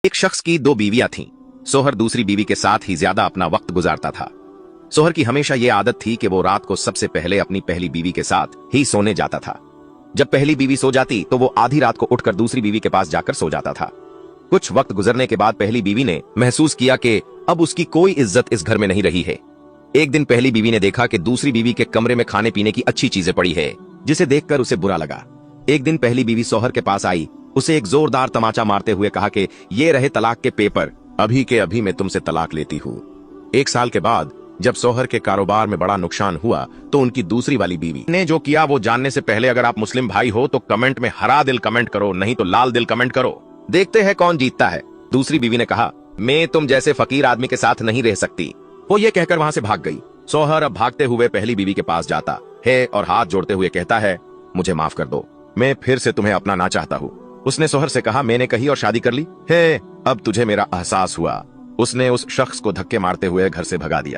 एक शख्स की दो बीवियां थीं। सोहर दूसरी बीवी के साथ ही ज्यादा अपना वक्त गुजारता था। सोहर की हमेशा ये आदत थी कि वो रात को सबसे पहले अपनी पहली बीवी के साथ ही सोने जाता था। जब पहली बीवी सो जाती तो वो आधी रात को उठकर दूसरी बीवी के पास जाकर सो जाता था। कुछ वक्त गुजरने के बाद पहली बीवी ने महसूस किया कि अब उसकी कोई इज्जत इस घर में नहीं रही है। एक दिन पहली बीवी ने देखा कि दूसरी बीवी के कमरे में खाने पीने की अच्छी चीजें पड़ी है, जिसे देखकर उसे बुरा लगा। एक दिन पहली बीवी सोहर के पास आई, उसे एक जोरदार तमाचा मारते हुए कहा कि ये रहे तलाक के पेपर, अभी के अभी मैं तुमसे तलाक लेती हूँ। 1 साल के बाद जब सोहर के कारोबार में बड़ा नुकसान हुआ तो उनकी दूसरी वाली बीवी ने जो किया वो जानने से पहले अगर आप मुस्लिम भाई हो तो कमेंट में हरा दिल कमेंट करो, नहीं तो लाल दिल कमेंट करो। देखते हैं कौन जीतता है। दूसरी बीवी ने कहा, मैं तुम जैसे फकीर आदमी के साथ नहीं रह सकती। वो ये कहकर वहां से भाग गई। सोहर अब भागते हुए पहली बीवी के पास जाता है और हाथ जोड़ते हुए कहता है, मुझे माफ कर दो, मैं फिर से तुम्हें अपना ना चाहता हूँ। उसने सोहर से कहा, मैंने कही और शादी कर ली है, अब तुझे मेरा एहसास हुआ। उसने उस शख्स को धक्के मारते हुए घर से भगा दिया।